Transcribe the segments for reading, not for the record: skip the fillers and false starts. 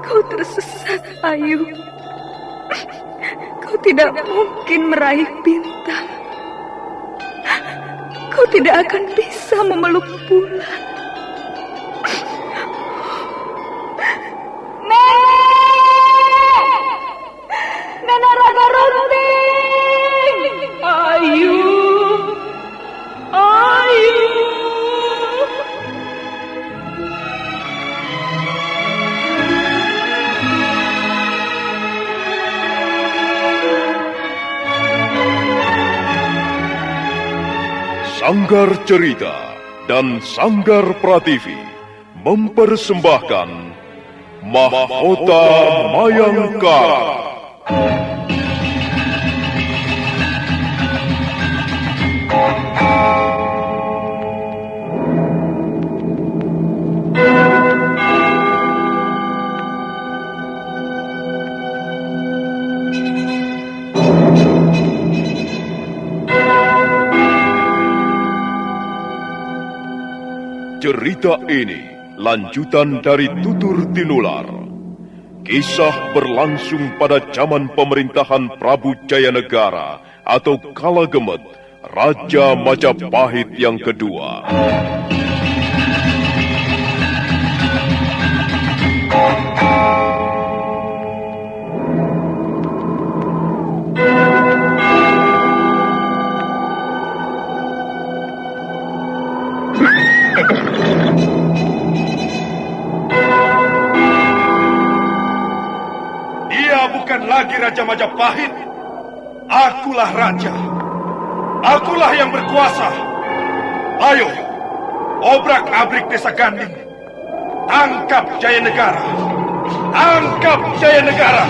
Kau tersesat, Ayu. Kau tidak mungkin meraih bintang. Kau tidak akan bisa memeluk bulan. Nenek Raga Runting! Ayu! Ayu! Sanggar Cerita dan Sanggar Prativi mempersembahkan Mahkota Mayangkara. Cerita ini lanjutan dari Tutur Tinular. Kisah berlangsung pada zaman pemerintahan Prabu Jayanegara atau Kala Gemet, Raja Majapahit yang kedua. Dia bukan lagi Raja Majapahit. Akulah raja. Akulah yang berkuasa. Ayo, obrak-abrik desa Ganding. Tangkap Jayanegara. Tangkap Jayanegara.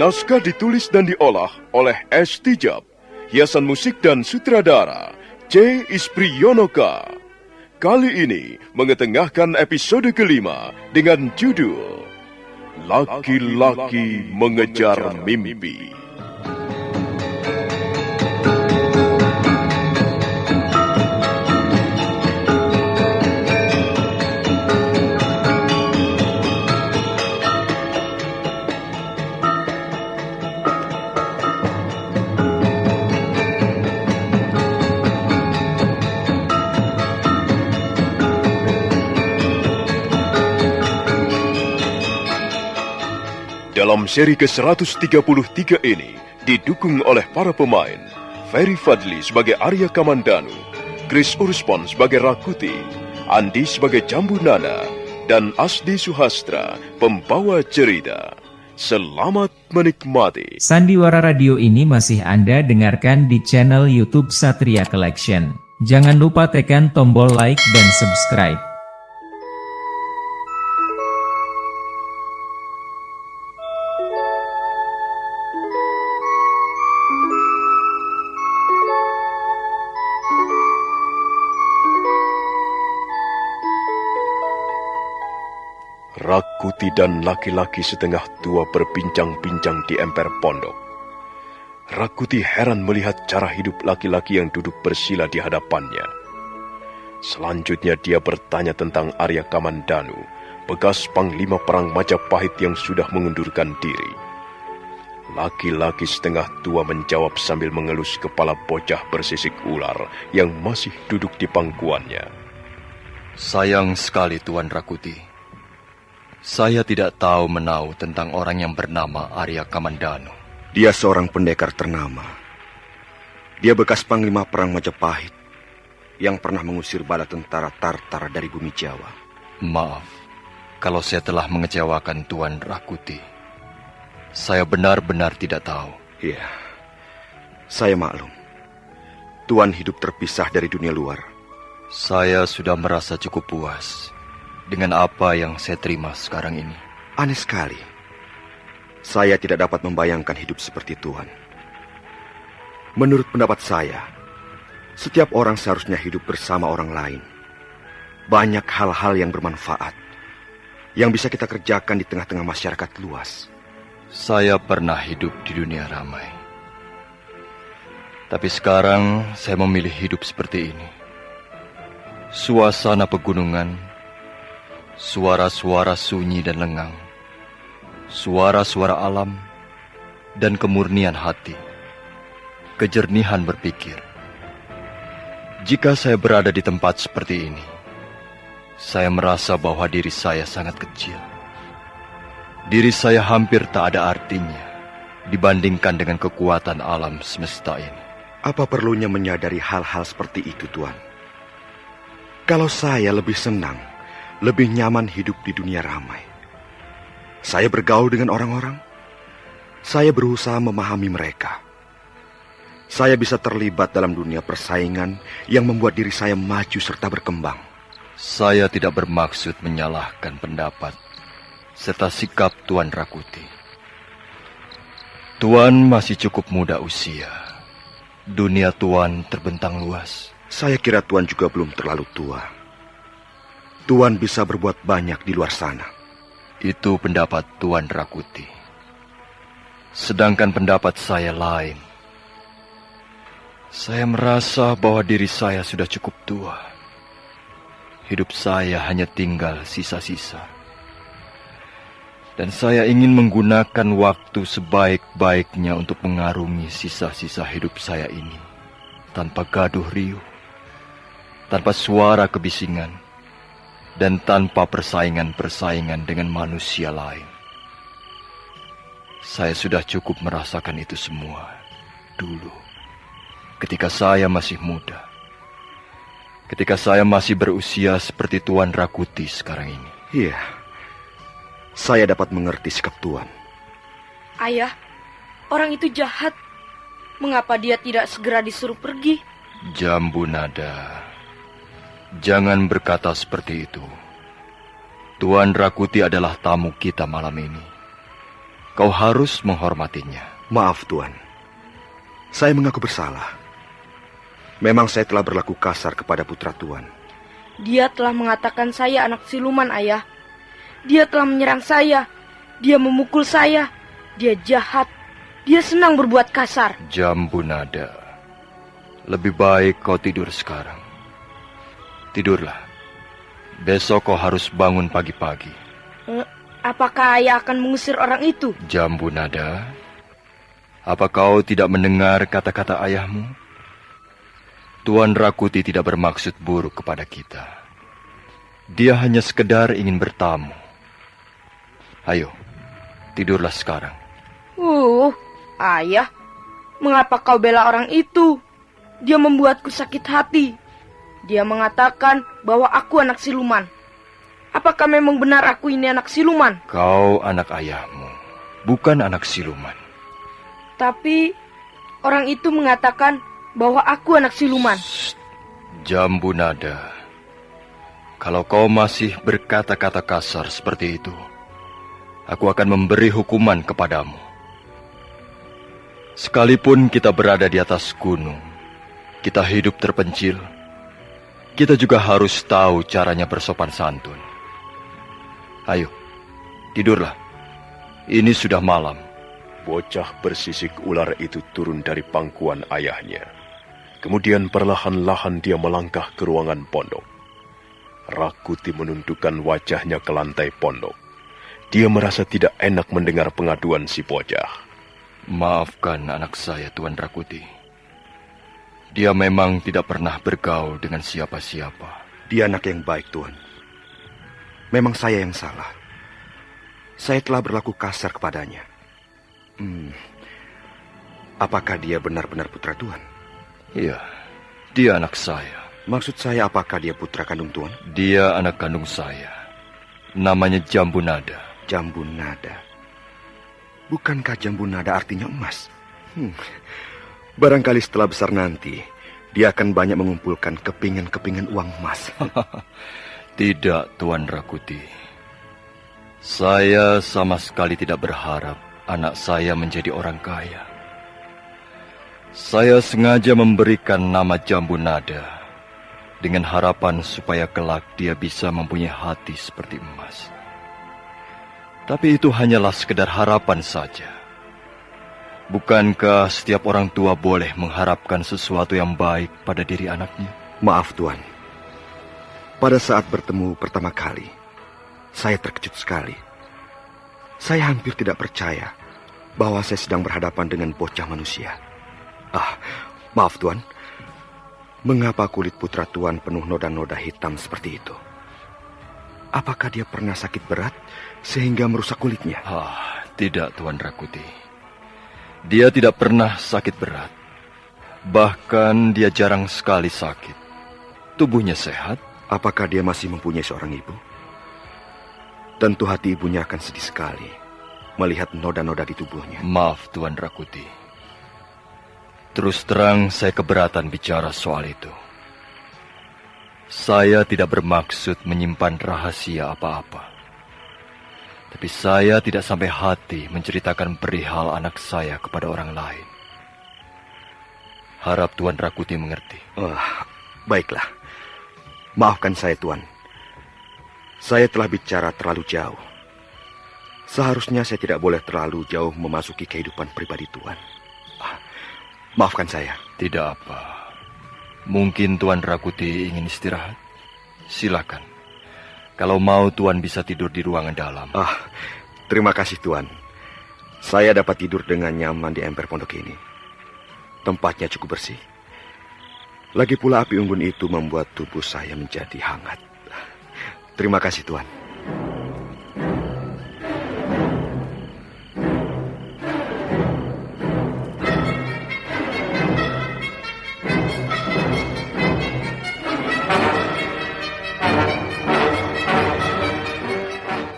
Naskah ditulis dan diolah oleh S. Tijab, hiasan musik dan sutradara C. Ispriyonoka. Kali ini mengetengahkan episode kelima dengan judul Laki-laki Mengejar Mimpi. Dalam seri ke-133 ini didukung oleh para pemain Ferry Fadli sebagai Arya Kamandanu, Chris Urspon sebagai Rakuti, Andi sebagai Jambu Nana, dan Asdi Suhastra pembawa cerita. Selamat menikmati. Sandiwara Radio ini masih Anda dengarkan di channel YouTube Satria Collection. Jangan lupa tekan tombol like dan subscribe. Rakuti dan laki-laki setengah tua berbincang-bincang di emper pondok. Rakuti heran melihat cara hidup laki-laki yang duduk bersila di hadapannya. Selanjutnya dia bertanya tentang Arya Kamandanu, bekas panglima perang Majapahit yang sudah mengundurkan diri. Laki-laki setengah tua menjawab sambil mengelus kepala bocah bersisik ular yang masih duduk di pangkuannya. Sayang sekali Tuan Rakuti. Saya tidak tahu menau tentang orang yang bernama Arya Kamandanu. Dia seorang pendekar ternama. Dia bekas panglima perang Majapahit yang pernah mengusir bala tentara Tartar dari bumi Jawa. Maaf, kalau saya telah mengecewakan Tuan Rakuti. Saya benar-benar tidak tahu. Iya, saya maklum. Tuan hidup terpisah dari dunia luar Saya sudah merasa cukup puas dengan apa yang saya terima sekarang ini. Aneh sekali. Saya tidak dapat membayangkan hidup seperti Tuan. Menurut pendapat saya, setiap orang seharusnya hidup bersama orang lain. Banyak hal-hal yang bermanfaat yang bisa kita kerjakan di tengah-tengah masyarakat luas. Saya pernah hidup di dunia ramai. Tapi sekarang saya memilih hidup seperti ini. Suasana pegunungan, suara-suara sunyi dan lengang, suara-suara alam, dan kemurnian hati, kejernihan berpikir. Jika saya berada di tempat seperti ini, saya merasa bahwa diri saya sangat kecil. Diri saya hampir tak ada artinya dibandingkan dengan kekuatan alam semesta ini. Apa perlunya menyadari hal-hal seperti itu, Tuan? Kalau saya lebih senang, lebih nyaman hidup di dunia ramai. Saya bergaul dengan orang-orang. Saya berusaha memahami mereka. Saya bisa terlibat dalam dunia persaingan yang membuat diri saya maju serta berkembang. Saya tidak bermaksud menyalahkan pendapat serta sikap Tuan Rakuti. Tuan masih cukup muda usia. Dunia Tuan terbentang luas. Saya kira Tuan juga belum terlalu tua. Tuan bisa berbuat banyak di luar sana. Itu pendapat Tuan Rakuti. Sedangkan pendapat saya lain. Saya merasa bahwa diri saya sudah cukup tua. Hidup saya hanya tinggal sisa-sisa. Dan saya ingin menggunakan waktu sebaik-baiknya untuk mengarungi sisa-sisa hidup saya ini. Tanpa gaduh riuh, tanpa suara kebisingan, dan tanpa persaingan-persaingan dengan manusia lain. Saya sudah cukup merasakan itu semua dulu, ketika saya masih muda. Ketika saya masih berusia seperti Tuan Rakuti sekarang ini. Iya, saya dapat mengerti sikap Tuan. Ayah, orang itu jahat. Mengapa dia tidak segera disuruh pergi? Jambu Nada, jangan berkata seperti itu. Tuan Rakuti adalah tamu kita malam ini. Kau harus menghormatinya. Maaf, Tuan. Saya mengaku bersalah. Memang saya telah berlaku kasar kepada putra Tuan. Dia telah mengatakan saya anak siluman, Ayah. Dia telah menyerang saya. Dia memukul saya. Dia jahat. Dia senang berbuat kasar. Jambu Nada, lebih baik kau tidur sekarang. Tidurlah. Besok kau harus bangun pagi-pagi. Apakah Ayah akan mengusir orang itu? Jambu Nada, apa kau tidak mendengar kata-kata ayahmu? Tuan Rakuti tidak bermaksud buruk kepada kita. Dia hanya sekedar ingin bertamu. Ayo, tidurlah sekarang. Ayah, mengapa kau bela orang itu? Dia membuatku sakit hati. Dia mengatakan bahwa aku anak siluman. Apakah memang benar aku ini anak siluman? Kau anak ayahmu, bukan anak siluman. Tapi orang itu mengatakan bahwa aku anak siluman. Jambu Nada, kalau kau masih berkata-kata kasar seperti itu, aku akan memberi hukuman kepadamu. Sekalipun kita berada di atas gunung, kita hidup terpencil, kita juga harus tahu caranya bersopan santun. Ayo, tidurlah. Ini sudah malam. Bocah bersisik ular itu turun dari pangkuan ayahnya. Kemudian perlahan-lahan dia melangkah ke ruangan pondok. Rakuti menundukkan wajahnya ke lantai pondok. Dia merasa tidak enak mendengar pengaduan si bocah. Maafkan anak saya, Tuan Rakuti. Dia memang tidak pernah bergaul dengan siapa-siapa. Dia anak yang baik, Tuan. Memang saya yang salah. Saya telah berlaku kasar kepadanya. Apakah dia benar-benar putra Tuan? Iya, dia anak saya. Maksud saya, apakah dia putra kandung Tuan? Dia anak kandung saya. Namanya Jambu Nada. Jambu Nada. Bukankah Jambu Nada artinya emas? Barangkali setelah besar nanti, Dia akan banyak mengumpulkan kepingan-kepingan uang emas. Tidak, Tuan Rakuti. Saya sama sekali tidak berharap anak saya menjadi orang kaya. Saya sengaja memberikan nama Jambu Nada dengan harapan supaya kelak dia bisa mempunyai hati seperti emas. Tapi itu hanyalah sekedar harapan saja. Bukankah setiap orang tua boleh mengharapkan sesuatu yang baik pada diri anaknya? Maaf, Tuan. Pada saat bertemu pertama kali, saya terkejut sekali. Saya hampir tidak percaya bahwa saya sedang berhadapan dengan bocah manusia. Maaf, Tuan. Mengapa kulit putra Tuan penuh noda-noda hitam seperti itu? Apakah dia pernah sakit berat sehingga merusak kulitnya? Tidak, Tuan Rakuti. Dia tidak pernah sakit berat. Bahkan dia jarang sekali sakit. Tubuhnya sehat. Apakah dia masih mempunyai seorang ibu? Tentu hati ibunya akan sedih sekali melihat noda-noda di tubuhnya. Maaf, Tuan Rakuti. Terus terang saya keberatan bicara soal itu. Saya tidak bermaksud menyimpan rahasia apa-apa. Tapi saya tidak sampai hati menceritakan perihal anak saya kepada orang lain. Harap Tuan Rakuti mengerti. Baiklah. Maafkan saya, Tuan. Saya telah bicara terlalu jauh. Seharusnya saya tidak boleh terlalu jauh memasuki kehidupan pribadi Tuan. Maafkan saya. Tidak apa. Mungkin Tuan Rakuti ingin istirahat. Silakan. Kalau mau Tuan bisa tidur di ruangan dalam. Terima kasih, Tuan. Saya dapat tidur dengan nyaman di emper pondok ini. Tempatnya cukup bersih. Lagi pula api unggun itu membuat tubuh saya menjadi hangat. Terima kasih, Tuan.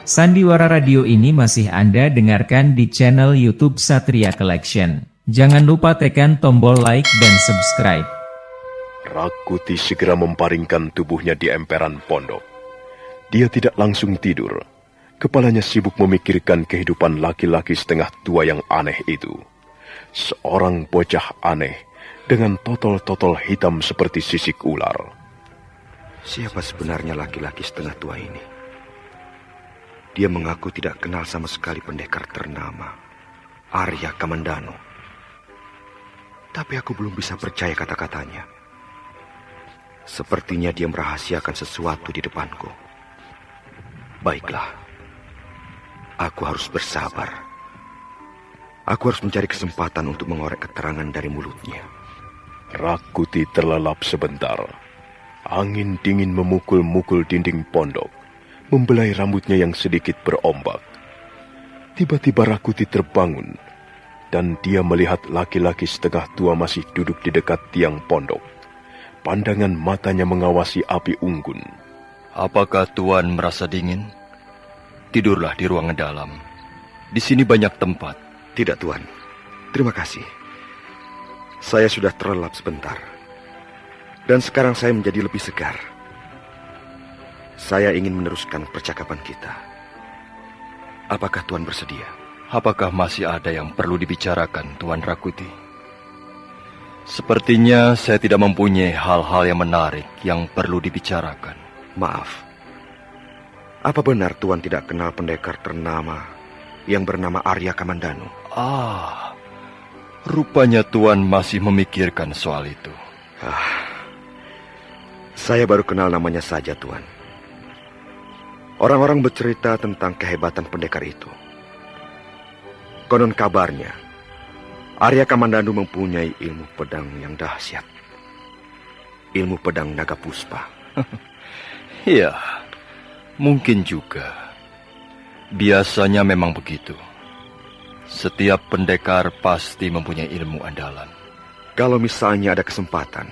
Sandiwara Radio ini masih Anda dengarkan di channel YouTube Satria Collection. Jangan lupa tekan tombol like dan subscribe. Rakuti segera memparingkan tubuhnya di emperan pondok. Dia tidak langsung tidur. Kepalanya sibuk memikirkan kehidupan laki-laki setengah tua yang aneh itu. Seorang bocah aneh dengan totol-totol hitam seperti sisik ular. Siapa sebenarnya laki-laki setengah tua ini? Dia mengaku tidak kenal sama sekali pendekar ternama, Arya Kamandanu. Tapi aku belum bisa percaya kata-katanya. Sepertinya dia merahasiakan sesuatu di depanku. Baiklah, aku harus bersabar. Aku harus mencari kesempatan untuk mengorek keterangan dari mulutnya. Rakuti terlelap sebentar. Angin dingin memukul-mukul dinding pondok, membelai rambutnya yang sedikit berombak. Tiba-tiba Rakuti terbangun, dan dia melihat laki-laki setengah tua masih duduk di dekat tiang pondok. Pandangan matanya mengawasi api unggun. Apakah Tuan merasa dingin? Tidurlah di ruangan dalam. Di sini banyak tempat. Tidak, Tuan. Terima kasih. Saya sudah terlelap sebentar. Dan sekarang saya menjadi lebih segar. Saya ingin meneruskan percakapan kita. Apakah Tuan bersedia? Apakah masih ada yang perlu dibicarakan, Tuan Rakuti? Sepertinya saya tidak mempunyai hal-hal yang menarik yang perlu dibicarakan. Maaf. Apa benar Tuan tidak kenal pendekar ternama yang bernama Arya Kamandanu? Rupanya Tuan masih memikirkan soal itu. Saya baru kenal namanya saja, Tuan. Orang-orang bercerita tentang kehebatan pendekar itu. Konon kabarnya, Arya Kamandanu mempunyai ilmu pedang yang dahsyat. Ilmu pedang naga puspa. Ya, mungkin juga. Biasanya memang begitu. Setiap pendekar pasti mempunyai ilmu andalan. Kalau misalnya ada kesempatan,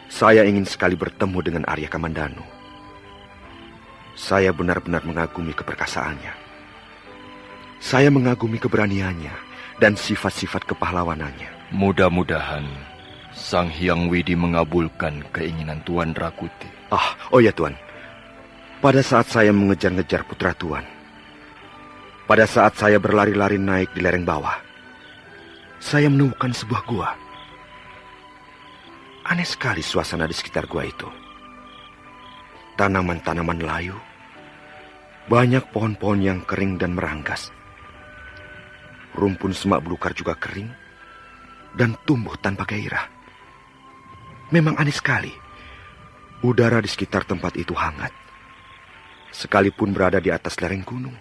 saya ingin sekali bertemu dengan Arya Kamandanu. Saya benar-benar mengagumi keperkasaannya. Saya mengagumi keberaniannya dan sifat-sifat kepahlawanannya. Mudah-mudahan Sang Hyang Widi mengabulkan keinginan Tuan Rakuti. Oh ya Tuan. Pada saat saya mengejar-ngejar putra Tuan, pada saat saya berlari-lari naik di lereng bawah, saya menemukan sebuah gua. Aneh sekali suasana di sekitar gua itu. Tanaman-tanaman layu, banyak pohon-pohon yang kering dan meranggas. Rumpun semak belukar juga kering dan tumbuh tanpa gairah. Memang aneh sekali. Udara di sekitar tempat itu hangat, sekalipun berada di atas lereng gunung.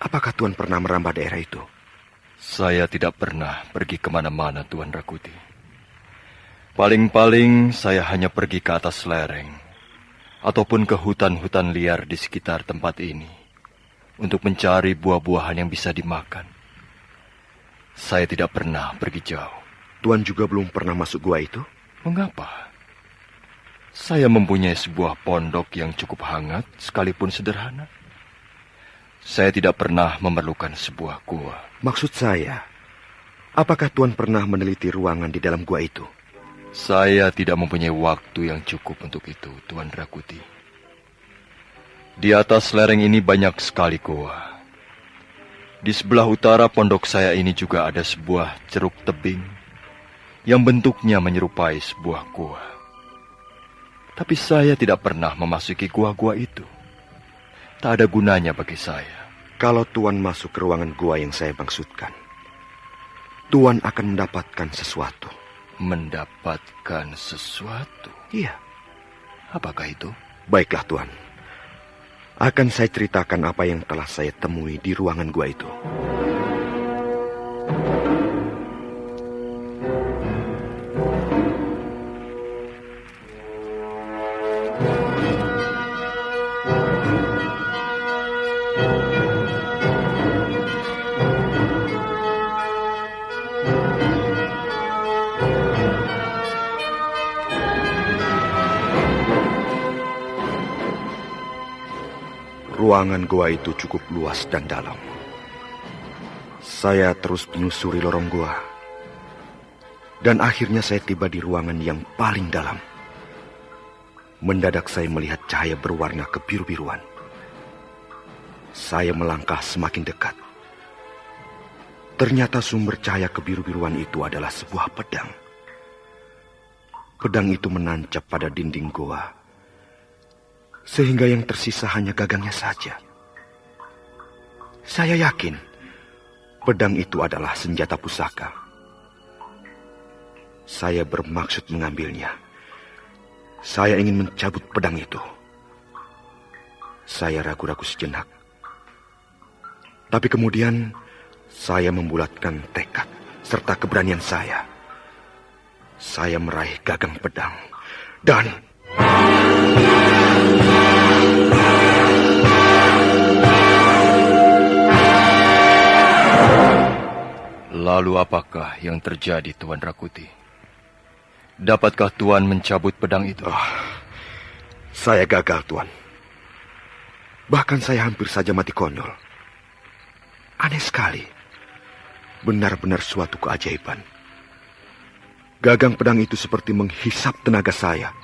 Apakah Tuan pernah merambah daerah itu? Saya tidak pernah pergi kemana-mana, Tuan Rakuti. Paling-paling saya hanya pergi ke atas lereng, ataupun ke hutan-hutan liar di sekitar tempat ini, untuk mencari buah-buahan yang bisa dimakan. Saya tidak pernah pergi jauh. Tuan juga belum pernah masuk gua itu? Mengapa? Saya mempunyai sebuah pondok yang cukup hangat, sekalipun sederhana. Saya tidak pernah memerlukan sebuah gua. Maksud saya, apakah Tuan pernah meneliti ruangan di dalam gua itu? Saya tidak mempunyai waktu yang cukup untuk itu, Tuan Rakuti. Di atas lereng ini banyak sekali gua. Di sebelah utara pondok saya ini juga ada sebuah ceruk tebing yang bentuknya menyerupai sebuah gua. Tapi saya tidak pernah memasuki gua-gua itu. Tak ada gunanya bagi saya. Kalau Tuan masuk ke ruangan gua yang saya maksudkan, Tuan akan mendapatkan sesuatu. Mendapatkan sesuatu? Iya. Apakah itu? Baiklah Tuan. Akan saya ceritakan apa yang telah saya temui di ruangan gua itu. Ruangan gua itu cukup luas dan dalam. Saya terus menyusuri lorong gua. Dan akhirnya saya tiba di ruangan yang paling dalam. Mendadak saya melihat cahaya berwarna kebiru-biruan. Saya melangkah semakin dekat. Ternyata sumber cahaya kebiru-biruan itu adalah sebuah pedang. Pedang itu menancap pada dinding gua, sehingga yang tersisa hanya gagangnya saja. Saya yakin pedang itu adalah senjata pusaka. Saya bermaksud mengambilnya. Saya ingin mencabut pedang itu. Saya ragu-ragu sejenak. Tapi kemudian saya membulatkan tekad serta keberanian saya. Saya meraih gagang pedang dan... Lalu apakah yang terjadi, Tuan Rakuti? Dapatkah Tuan mencabut pedang itu? Saya gagal, Tuan. Bahkan saya hampir saja mati konyol. Aneh sekali. Benar-benar suatu keajaiban. Gagang pedang itu seperti menghisap tenaga saya.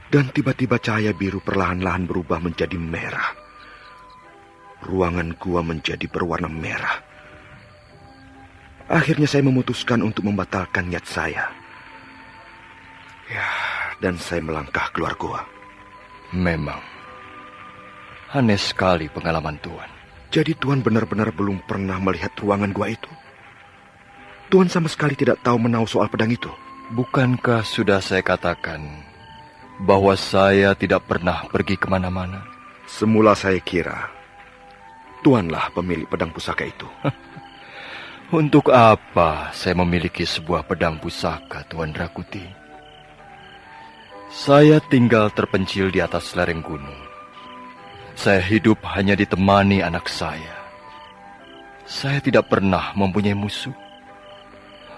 Dan tiba-tiba cahaya biru perlahan-lahan berubah menjadi merah. Ruangan gua menjadi berwarna merah. Akhirnya saya memutuskan untuk membatalkan niat saya. Ya, dan saya melangkah keluar gua. Memang aneh sekali pengalaman Tuan. Jadi Tuan benar-benar belum pernah melihat ruangan gua itu? Tuan sama sekali tidak tahu menahu soal pedang itu? Bukankah sudah saya katakan bahwa saya tidak pernah pergi kemana-mana? Semula saya kira Tuanlah pemilik pedang pusaka itu. Untuk apa saya memiliki sebuah pedang pusaka, Tuan Rakuti? Saya tinggal terpencil di atas lereng gunung. Saya hidup hanya ditemani anak saya. Saya tidak pernah mempunyai musuh.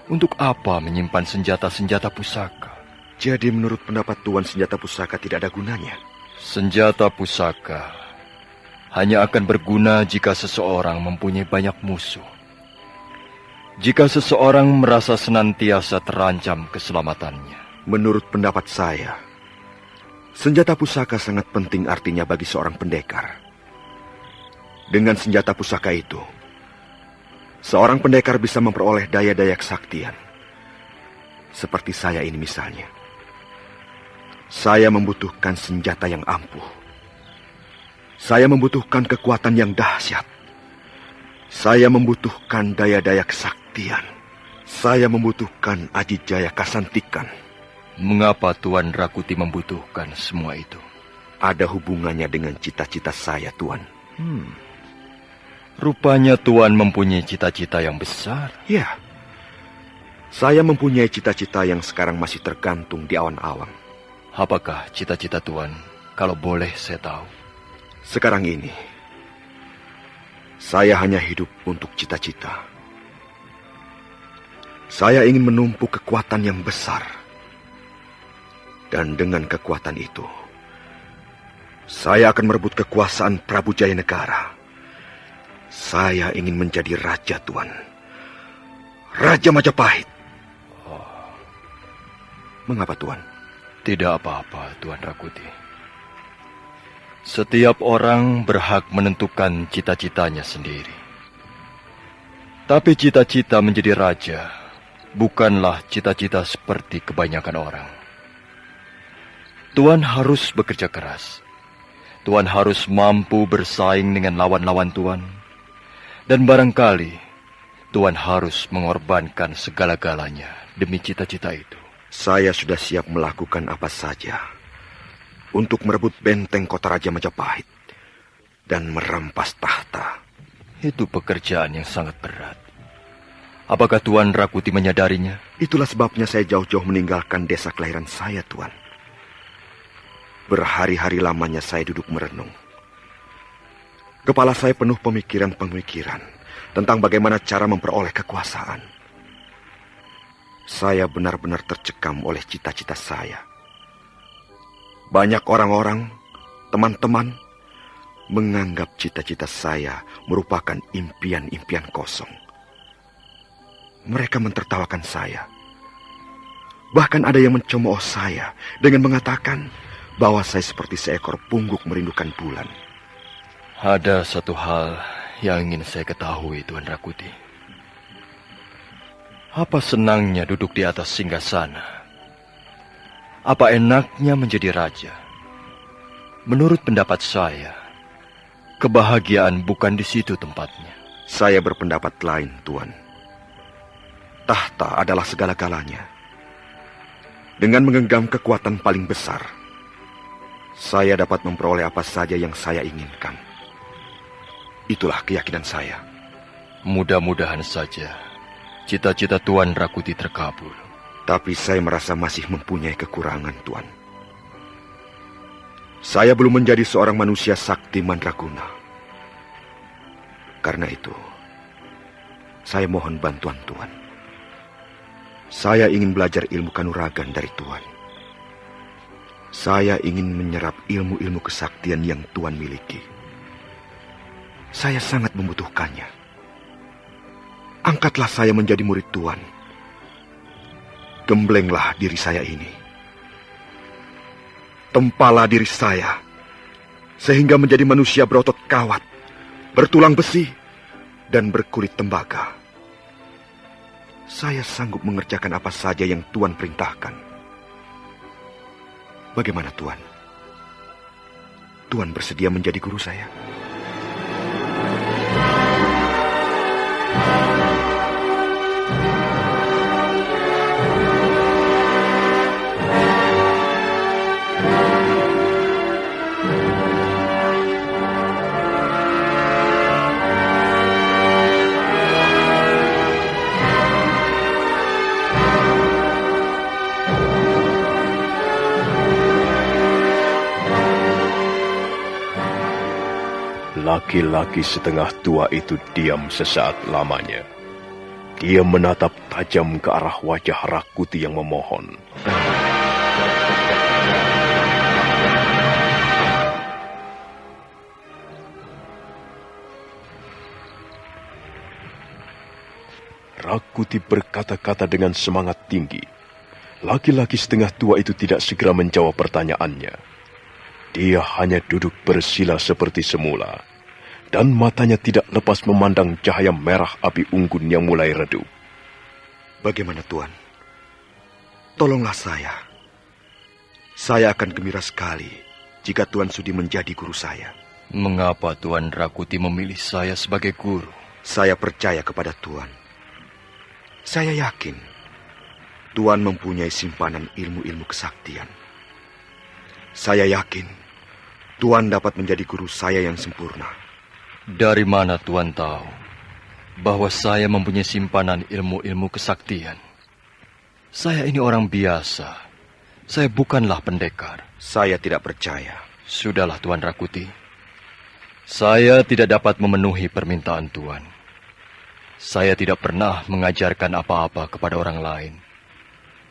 Untuk apa menyimpan senjata-senjata pusaka? Jadi menurut pendapat Tuan, senjata pusaka tidak ada gunanya? Senjata pusaka hanya akan berguna jika seseorang mempunyai banyak musuh. Jika seseorang merasa senantiasa terancam keselamatannya, menurut pendapat saya, senjata pusaka sangat penting artinya bagi seorang pendekar. Dengan senjata pusaka itu, seorang pendekar bisa memperoleh daya-daya kesaktian. Seperti saya ini misalnya. Saya membutuhkan senjata yang ampuh. Saya membutuhkan kekuatan yang dahsyat. Saya membutuhkan daya-daya kesaktian. Saya membutuhkan ajijaya kasantikan. mengapa Tuan Rakuti membutuhkan semua itu? Ada hubungannya dengan cita-cita saya, Tuan. Rupanya Tuan mempunyai cita-cita yang besar. Ya, saya mempunyai cita-cita yang sekarang masih tergantung di awan-awan. Apakah cita-cita Tuan, kalau boleh saya tahu? Sekarang ini, saya hanya hidup untuk cita-cita. Saya ingin menumpuk kekuatan yang besar. Dan dengan kekuatan itu, saya akan merebut kekuasaan Prabu Jayanegara. Saya ingin menjadi raja, Tuan. Raja Majapahit. Mengapa, Tuan? Tidak apa-apa, Tuan Rakuti. Setiap orang berhak menentukan cita-citanya sendiri. Tapi cita-cita menjadi raja bukanlah cita-cita seperti kebanyakan orang. Tuan harus bekerja keras. Tuan harus mampu bersaing dengan lawan-lawan Tuan. Dan barangkali Tuan harus mengorbankan segala-galanya demi cita-cita itu. Saya sudah siap melakukan apa saja untuk merebut benteng kota Raja Majapahit dan merampas tahta. Itu pekerjaan yang sangat berat. Apakah Tuan Rakuti menyadarinya? Itulah sebabnya saya jauh-jauh meninggalkan desa kelahiran saya, Tuan. Berhari-hari lamanya saya duduk merenung. Kepala saya penuh pemikiran-pemikiran tentang bagaimana cara memperoleh kekuasaan. Saya benar-benar tercekam oleh cita-cita saya. Banyak orang-orang, teman-teman, menganggap cita-cita saya merupakan impian-impian kosong. Mereka mentertawakan saya. Bahkan ada yang mencemooh saya dengan mengatakan bahwa saya seperti seekor pungguk merindukan bulan. Ada satu hal yang ingin saya ketahui, Tuan Rakuti. Apa senangnya duduk di atas singgasana? Apa enaknya menjadi raja? Menurut pendapat saya, kebahagiaan bukan di situ tempatnya. Saya berpendapat lain, Tuan. Tahta adalah segala-galanya. Dengan menggenggam kekuatan paling besar, saya dapat memperoleh apa saja yang saya inginkan. Itulah keyakinan saya. Mudah-mudahan saja cita-cita Tuan Rakuti terkabul. Tapi saya merasa masih mempunyai kekurangan, Tuan. Saya belum menjadi seorang manusia sakti mandraguna. Karena itu, saya mohon bantuan Tuan. Saya ingin belajar ilmu kanuragan dari Tuan. Saya ingin menyerap ilmu-ilmu kesaktian yang Tuan miliki. Saya sangat membutuhkannya. Angkatlah saya menjadi murid Tuan. Gemblenglah diri saya ini. Tempalah diri saya, sehingga menjadi manusia berotot kawat, bertulang besi, dan berkulit tembaga. Saya sanggup mengerjakan apa saja yang Tuan perintahkan. Bagaimana Tuan? Tuan bersedia menjadi guru saya? Laki-laki setengah tua itu diam sesaat lamanya. Dia menatap tajam ke arah wajah Rakuti yang memohon. Rakuti berkata-kata dengan semangat tinggi. Laki-laki setengah tua itu tidak segera menjawab pertanyaannya. Dia hanya duduk bersila seperti semula, dan matanya tidak lepas memandang cahaya merah api unggun yang mulai redup. Bagaimana Tuan? Tolonglah saya. Saya akan gembira sekali jika Tuan sudi menjadi guru saya. Mengapa Tuan Rakuti memilih saya sebagai guru? Saya percaya kepada Tuan. Saya yakin Tuan mempunyai simpanan ilmu-ilmu kesaktian. Saya yakin Tuan dapat menjadi guru saya yang sempurna. Dari mana Tuan tahu bahwa saya mempunyai simpanan ilmu-ilmu kesaktian? Saya ini orang biasa. Saya bukanlah pendekar. Saya tidak percaya. Sudahlah Tuan Rakuti. Saya tidak dapat memenuhi permintaan Tuan. Saya tidak pernah mengajarkan apa-apa kepada orang lain.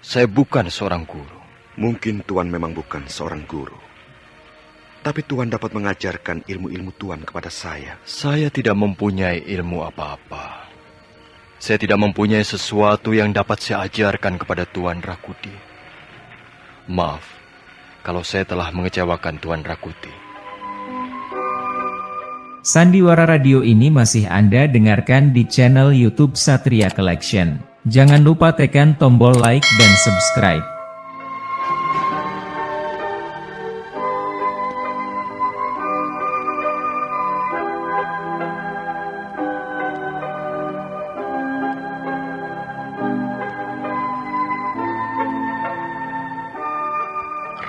Saya bukan seorang guru. Mungkin Tuan memang bukan seorang guru. Tapi Tuan dapat mengajarkan ilmu-ilmu Tuan kepada saya. Saya tidak mempunyai ilmu apa-apa. Saya tidak mempunyai sesuatu yang dapat saya ajarkan kepada Tuan Rakuti. Maaf, kalau saya telah mengecewakan Tuan Rakuti. Sandiwara Radio ini masih Anda dengarkan di channel YouTube Satria Collection. Jangan lupa tekan tombol like dan subscribe.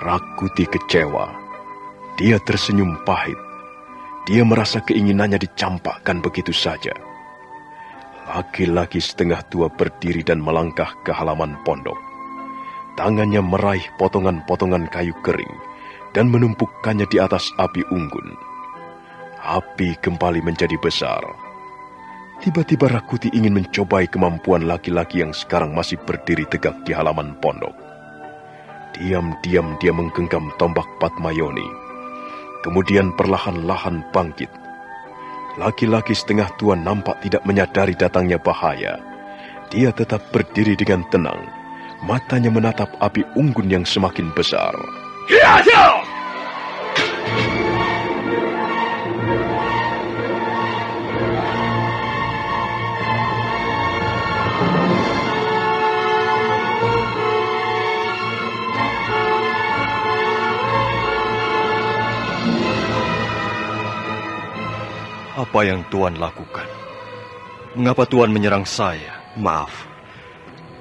Rakuti kecewa. Dia tersenyum pahit. Dia merasa keinginannya dicampakkan begitu saja. Laki-laki setengah tua berdiri dan melangkah ke halaman pondok. Tangannya meraih potongan-potongan kayu kering dan menumpukannya di atas api unggun. Api kembali menjadi besar. Tiba-tiba Rakuti ingin mencobai kemampuan laki-laki yang sekarang masih berdiri tegak di halaman pondok. Diam-diam dia menggenggam tombak Padmayoni. Kemudian perlahan-lahan bangkit. Laki-laki setengah tua nampak tidak menyadari datangnya bahaya. Dia tetap berdiri dengan tenang. Matanya menatap api unggun yang semakin besar. Apa yang Tuan lakukan? Mengapa Tuan menyerang saya? Maaf,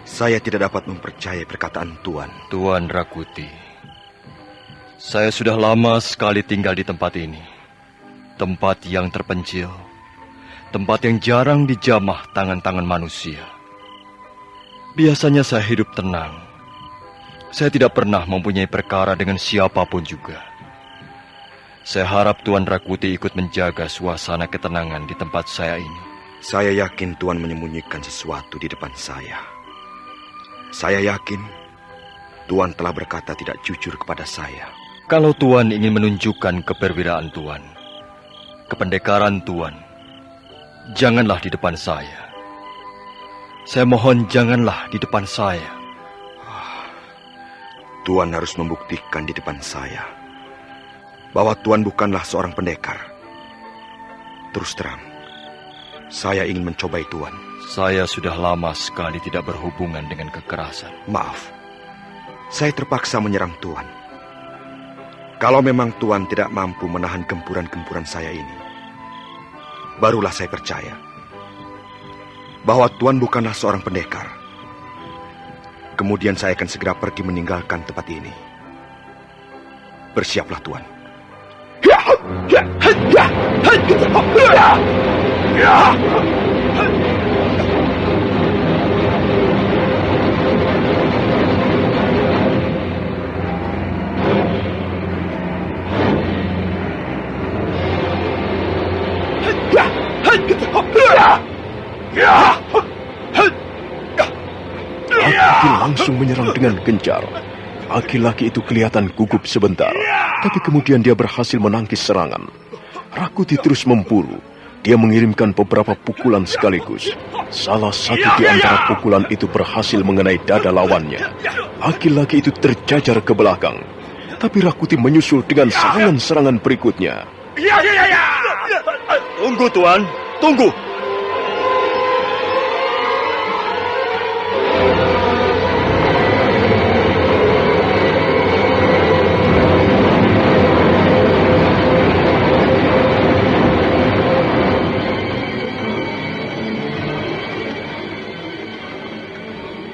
saya tidak dapat mempercayai perkataan Tuan. Tuan Rakuti, saya sudah lama sekali tinggal di tempat ini. Tempat yang terpencil, tempat yang jarang dijamah tangan-tangan manusia. Biasanya saya hidup tenang. Saya tidak pernah mempunyai perkara dengan siapapun juga. Saya harap Tuan Rakuti ikut menjaga suasana ketenangan di tempat saya ini. Saya yakin Tuan menyembunyikan sesuatu di depan saya. Saya yakin Tuan telah berkata tidak jujur kepada saya. Kalau Tuan ingin menunjukkan keperwiraan Tuan, kependekaran Tuan, janganlah di depan saya. Saya mohon janganlah di depan saya. Tuan harus membuktikan di depan saya bahwa Tuan bukanlah seorang pendekar. Terus terang, saya ingin mencobai Tuan. Saya sudah lama sekali tidak berhubungan dengan kekerasan. Maaf, saya terpaksa menyerang Tuan. Kalau memang Tuan tidak mampu menahan gempuran-gempuran saya ini, barulah saya percaya bahwa Tuan bukanlah seorang pendekar. Kemudian saya akan segera pergi meninggalkan tempat ini. Bersiaplah Tuan. Rakuti langsung menyerang dengan gencar. Laki-laki itu kelihatan gugup sebentar, tapi kemudian dia berhasil menangkis serangan. Rakuti terus memburu, Dia mengirimkan beberapa pukulan sekaligus. Salah satu di antara pukulan itu berhasil mengenai dada lawannya. Laki-laki itu terjajar ke belakang. Tapi Rakuti menyusul dengan serangan-serangan berikutnya. Tunggu, Tuan. Tunggu.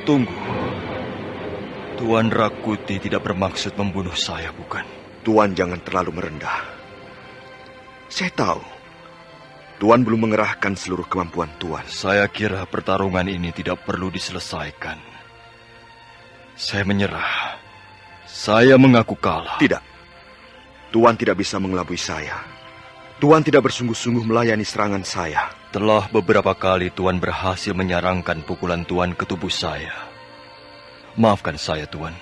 Tunggu. Tuan Rakuti tidak bermaksud membunuh saya, bukan? Tuan jangan terlalu merendah. Saya tahu, Tuan belum mengerahkan seluruh kemampuan Tuan. Saya kira pertarungan ini tidak perlu diselesaikan. Saya menyerah. Saya mengaku kalah. Tidak. Tuan tidak bisa mengelabui saya. Tuan tidak bersungguh-sungguh melayani serangan saya. Telah beberapa kali Tuan berhasil menyarangkan pukulan Tuan ke tubuh saya. Maafkan saya, Tuan.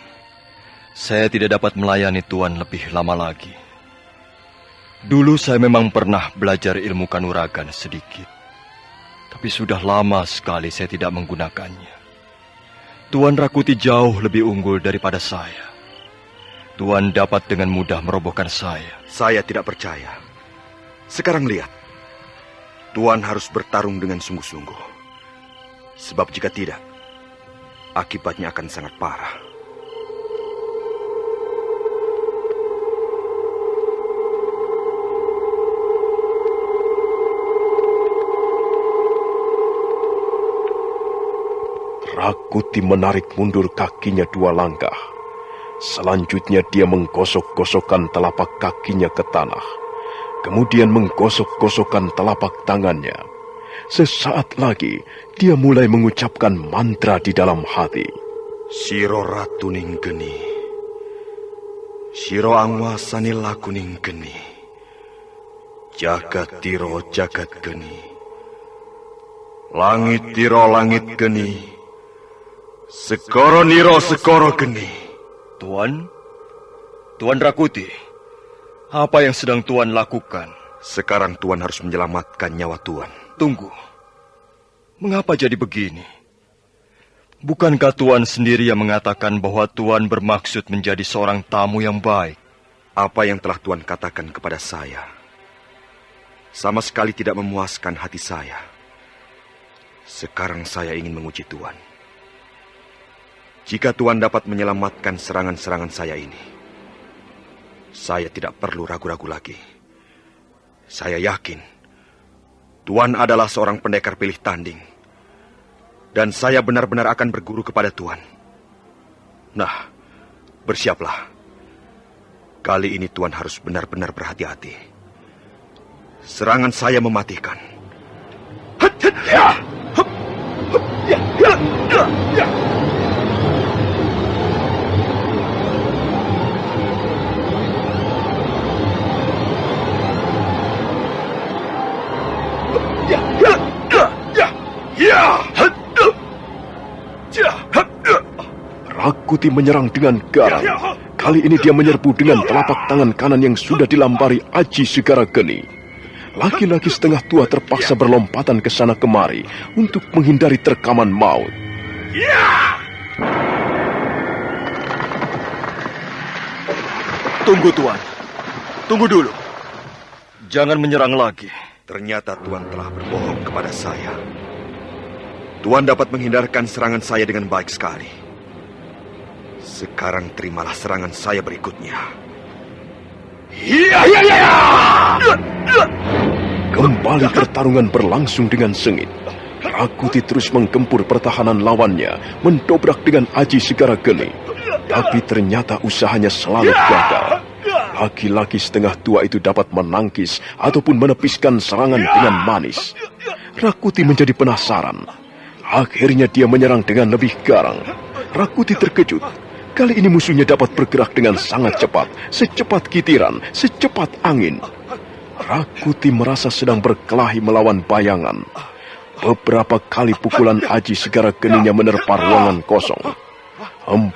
Saya tidak dapat melayani Tuan lebih lama lagi. Dulu saya memang pernah belajar ilmu kanuragan sedikit. Tapi sudah lama sekali saya tidak menggunakannya. Tuan Rakuti jauh lebih unggul daripada saya. Tuan dapat dengan mudah merobohkan saya. Saya tidak percaya. Sekarang lihat. Tuan harus bertarung dengan sungguh-sungguh. Sebab jika tidak, akibatnya akan sangat parah. Rakuti menarik mundur kakinya 2 langkah. Selanjutnya dia menggosok-gosokkan telapak kakinya ke tanah. Kemudian menggosok-gosokkan telapak tangannya. Sesaat lagi, dia mulai mengucapkan mantra di dalam hati. Siro ratuning geni. Siro angwasani lakuning geni. Jagat tiro jagat geni. Langit tiro langit geni. Sekoro niro sekoro geni. Tuan Rakuti, apa yang sedang Tuan lakukan? Sekarang Tuan harus menyelamatkan nyawa Tuan. Tunggu, mengapa jadi begini? Bukankah Tuan sendiri yang mengatakan bahwa Tuan bermaksud menjadi seorang tamu yang baik? Apa yang telah Tuan katakan kepada saya sama sekali tidak memuaskan hati saya. Sekarang saya ingin menguji Tuan. Jika Tuan dapat menyelamatkan serangan-serangan saya ini, saya tidak perlu ragu-ragu lagi. Saya yakin Tuan adalah seorang pendekar pilih tanding. Dan saya benar-benar akan berguru kepada Tuan. Nah, bersiaplah. Kali ini Tuan harus benar-benar berhati-hati. Serangan saya mematikan. Rakuti menyerang dengan garang. Kali ini dia menyerbu dengan telapak tangan kanan yang sudah dilambari Aji Segara Geni. Laki-laki setengah tua terpaksa berlompatan ke sana kemari untuk menghindari terkaman maut. Tunggu, Tuan. Tunggu dulu. Jangan menyerang lagi. Ternyata Tuan telah berbohong kepada saya. Tuan dapat menghindarkan serangan saya dengan baik sekali. Sekarang terimalah serangan saya berikutnya. Kembali pertarungan berlangsung dengan sengit. Rakuti terus menggempur pertahanan lawannya, mendobrak dengan Aji Segara Geni. Tapi ternyata usahanya selalu gagal. Laki-laki setengah tua itu dapat menangkis ataupun menepiskan serangan dengan manis. Rakuti menjadi penasaran. Akhirnya dia menyerang dengan lebih garang. Rakuti terkejut. Kali ini musuhnya dapat bergerak dengan sangat cepat, secepat kitiran, secepat angin. Rakuti merasa sedang berkelahi melawan bayangan. Beberapa kali pukulan Aji Segara Geninya menerpa ruangan kosong. 40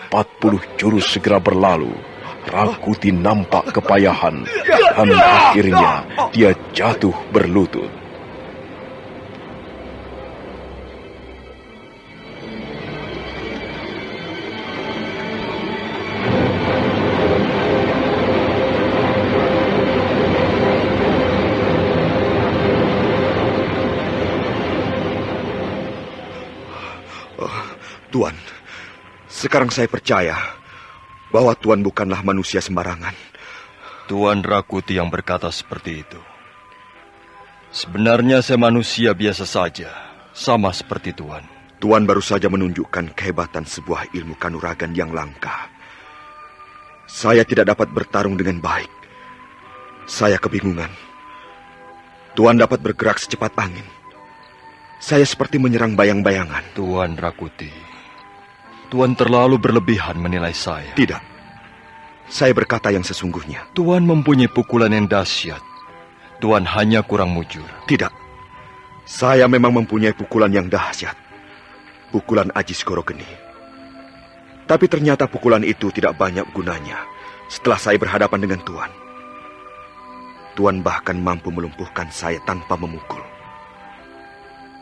jurus segera berlalu. Rakuti nampak kepayahan dan akhirnya dia jatuh berlutut. Tuan, sekarang saya percaya bahwa Tuan bukanlah manusia sembarangan. Tuan Rakuti yang berkata seperti itu. Sebenarnya saya manusia biasa saja, sama seperti Tuan. Tuan baru saja menunjukkan kehebatan sebuah ilmu kanuragan yang langka. Saya tidak dapat bertarung dengan baik. Saya kebingungan. Tuan dapat bergerak secepat angin. Saya seperti menyerang bayang-bayangan. Tuan Rakuti, Tuan terlalu berlebihan menilai saya. Tidak. Saya berkata yang sesungguhnya. Tuan mempunyai pukulan yang dahsyat. Tuan hanya kurang mujur. Tidak. Saya memang mempunyai pukulan yang dahsyat. Pukulan Aji Segoro Geni. Tapi ternyata pukulan itu tidak banyak gunanya setelah saya berhadapan dengan Tuan. Tuan bahkan mampu melumpuhkan saya tanpa memukul.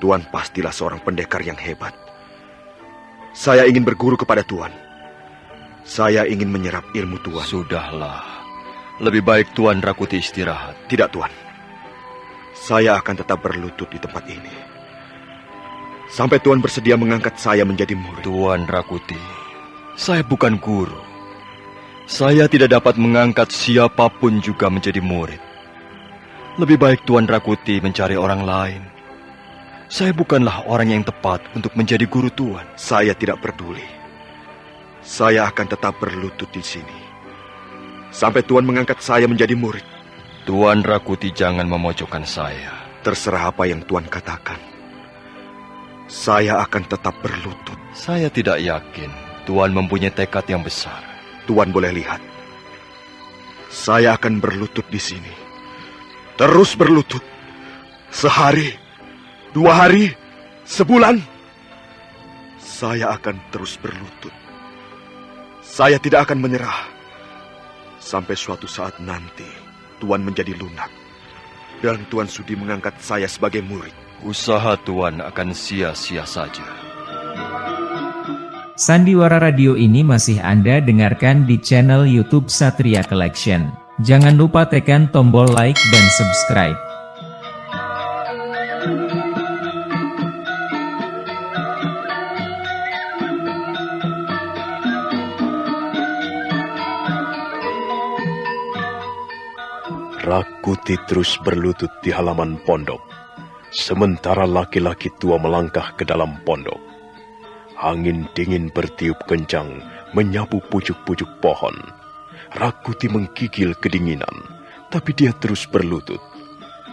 Tuan pastilah seorang pendekar yang hebat. Saya ingin berguru kepada Tuan. Saya ingin menyerap ilmu Tuan. Sudahlah. Lebih baik Tuan Rakuti istirahat. Tidak, Tuan. Saya akan tetap berlutut di tempat ini. Sampai Tuan bersedia mengangkat saya menjadi murid. Tuan Rakuti, saya bukan guru. Saya tidak dapat mengangkat siapapun juga menjadi murid. Lebih baik Tuan Rakuti mencari orang lain. Saya bukanlah orang yang tepat untuk menjadi guru Tuan. Saya tidak peduli. Saya akan tetap berlutut di sini. Sampai Tuan mengangkat saya menjadi murid. Tuan Rakuti jangan memojokkan saya. Terserah apa yang Tuan katakan. Saya akan tetap berlutut. Saya tidak yakin Tuan mempunyai tekad yang besar. Tuan boleh lihat. Saya akan berlutut di sini. Terus berlutut. Sehari, 2 hari, sebulan. Saya akan terus berlutut. Saya tidak akan menyerah. Sampai suatu saat nanti, Tuan menjadi lunak. Dan Tuan sudi mengangkat saya sebagai murid. Usaha Tuan akan sia-sia saja. Sandiwara Radio ini masih Anda dengarkan di channel YouTube Satria Collection. Jangan lupa tekan tombol like dan subscribe. Rakuti terus berlutut di halaman pondok, sementara laki-laki tua melangkah ke dalam pondok. Angin dingin bertiup kencang, menyapu pucuk-pucuk pohon. Rakuti menggigil kedinginan, tapi dia terus berlutut.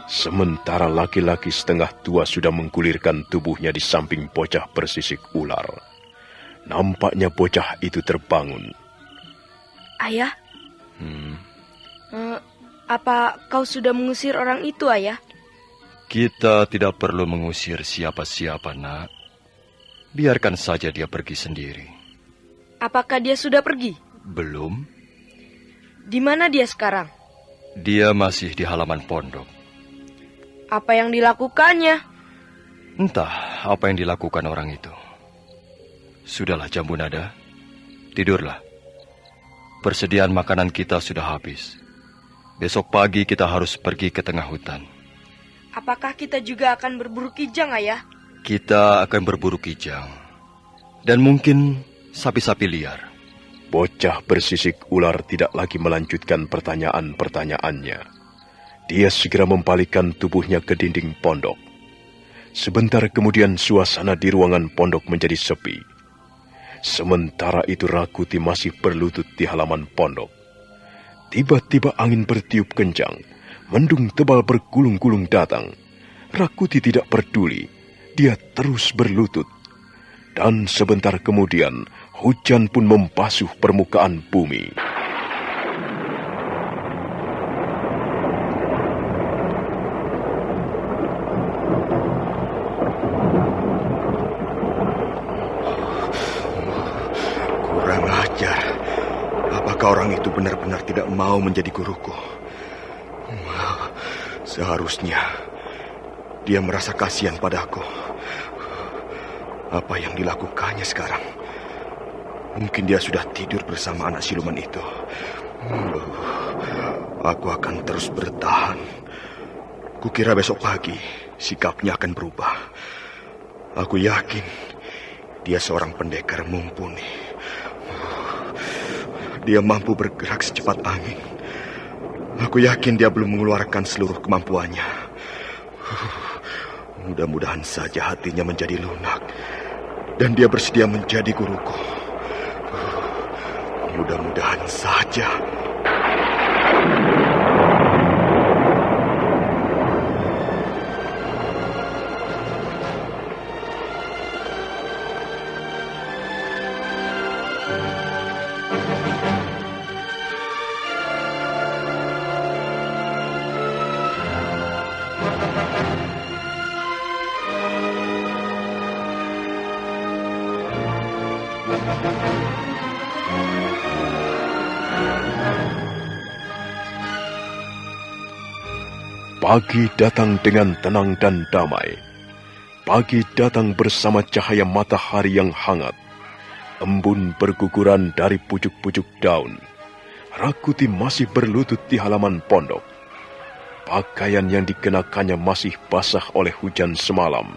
Sementara laki-laki setengah tua sudah menggulirkan tubuhnya di samping bocah bersisik ular. Nampaknya bocah itu terbangun. Ayah? Apa kau sudah mengusir orang itu, Ayah? Kita tidak perlu mengusir siapa-siapa, Nak. Biarkan saja dia pergi sendiri. Apakah dia sudah pergi? Belum. Di mana dia sekarang? Dia masih di halaman pondok. Apa yang dilakukannya? Entah apa yang dilakukan orang itu. Sudahlah, Jambu Nada. Tidurlah. Persediaan makanan kita sudah habis. Besok pagi kita harus pergi ke tengah hutan. Apakah kita juga akan berburu kijang, Ayah? Kita akan berburu kijang. Dan mungkin sapi-sapi liar. Bocah bersisik ular tidak lagi melanjutkan pertanyaan-pertanyaannya. Dia segera membalikkan tubuhnya ke dinding pondok. Sebentar kemudian suasana di ruangan pondok menjadi sepi. Sementara itu Rakuti masih berlutut di halaman pondok. Tiba-tiba angin bertiup kencang, mendung tebal bergulung-gulung datang. Rakuti tidak peduli, dia terus berlutut. Dan sebentar kemudian, hujan pun membasuh permukaan bumi. Kurang ajar. Apakah orang itu benar-benar tidak mau menjadi guruku? Seharusnya dia merasa kasihan padaku. Apa yang dilakukannya sekarang? Mungkin dia sudah tidur bersama anak siluman itu. Aku akan terus bertahan. Kukira besok pagi sikapnya akan berubah. Aku yakin Dia seorang pendekar mumpuni. Dia mampu bergerak secepat angin. Aku yakin dia belum mengeluarkan seluruh kemampuannya. Mudah-mudahan saja hatinya menjadi lunak dan dia bersedia menjadi guruku. Mudah-mudahan saja. Pagi datang dengan tenang dan damai. Pagi datang bersama cahaya matahari yang hangat. Embun berguguran dari pucuk-pucuk daun. Rakuti masih berlutut di halaman pondok. Pakaian yang dikenakannya masih basah oleh hujan semalam.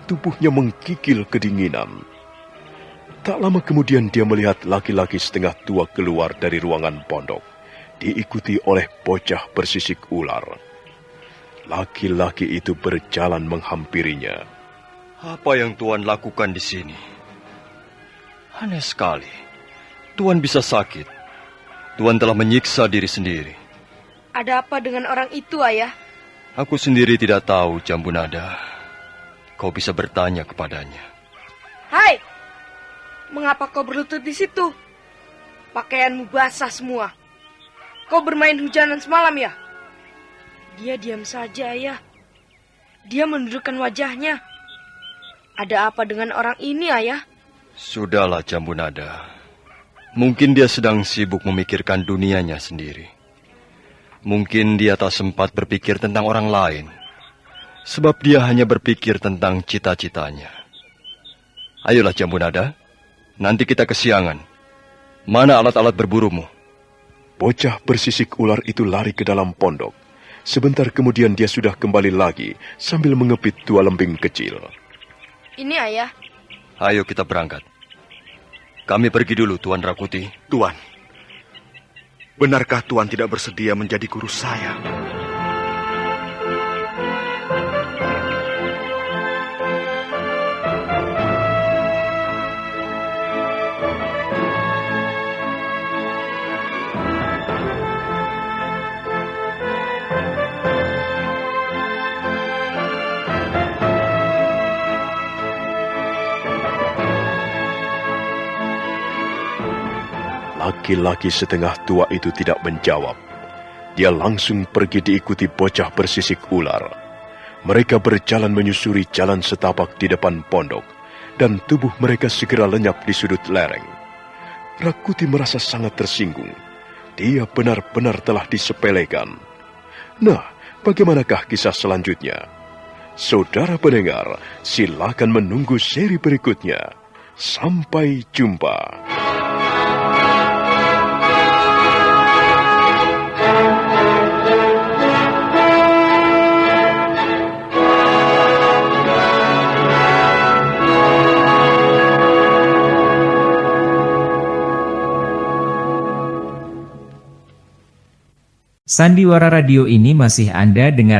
Tubuhnya menggigil kedinginan. Tak lama kemudian dia melihat laki-laki setengah tua keluar dari ruangan pondok, diikuti oleh bocah bersisik ular. Laki-laki itu berjalan menghampirinya. Apa yang Tuan lakukan di sini? Aneh sekali. Tuan bisa sakit. Tuan telah menyiksa diri sendiri. Ada apa dengan orang itu, Ayah? Aku sendiri tidak tahu, Jambu Nada. Kau bisa bertanya kepadanya. Hai! Mengapa kau berlutut di situ? Pakaianmu basah semua. Kau bermain hujanan semalam ya? Dia diam saja, Ayah. Dia menundukkan wajahnya. Ada apa dengan orang ini, Ayah? Sudahlah, Jambu Nada. Mungkin dia sedang sibuk memikirkan dunianya sendiri. Mungkin dia tak sempat berpikir tentang orang lain. Sebab dia hanya berpikir tentang cita-citanya. Ayolah, Jambu Nada. Nanti kita kesiangan. Mana alat-alat berburumu? Bocah bersisik ular itu lari ke dalam pondok. Sebentar kemudian dia sudah kembali lagi sambil mengepit 2 lembing kecil. Ini, Ayah. Ayo kita berangkat. Kami pergi dulu, Tuan Rakuti. Tuan, benarkah Tuan tidak bersedia menjadi guru saya? Laki-laki setengah tua itu tidak menjawab. Dia langsung pergi diikuti bocah bersisik ular. Mereka berjalan menyusuri jalan setapak di depan pondok, dan tubuh mereka segera lenyap di sudut lereng. Rakuti merasa sangat tersinggung. Dia benar-benar telah disepelekan. Nah, bagaimanakah kisah selanjutnya? Saudara pendengar, silakan menunggu seri berikutnya. Sampai jumpa. Sandiwara Radio ini masih Anda dengarkan